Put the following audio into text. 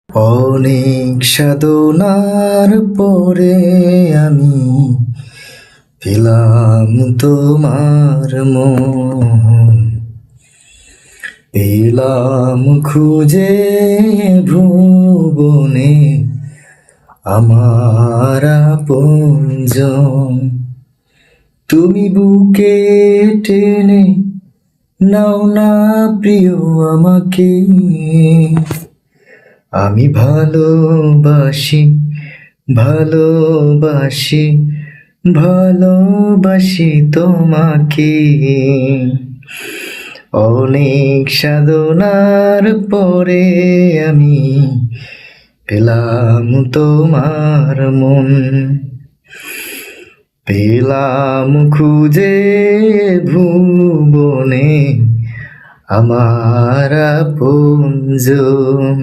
অনেক সাধনার পরে আমি পেলাম তোমার মন, পেলাম খুঁজে ভুবনে আমার আপনজন। তুমি বুকে টেনে নাও না প্রিয় আমাকে, আমি ভালোবাসি ভালোবাসি ভালোবাসি তোমাকে। অনেক সাধনার পরে আমি পেলাম তোমার মন, পেলাম খুঁজে ভুবনে আমার আপনজন।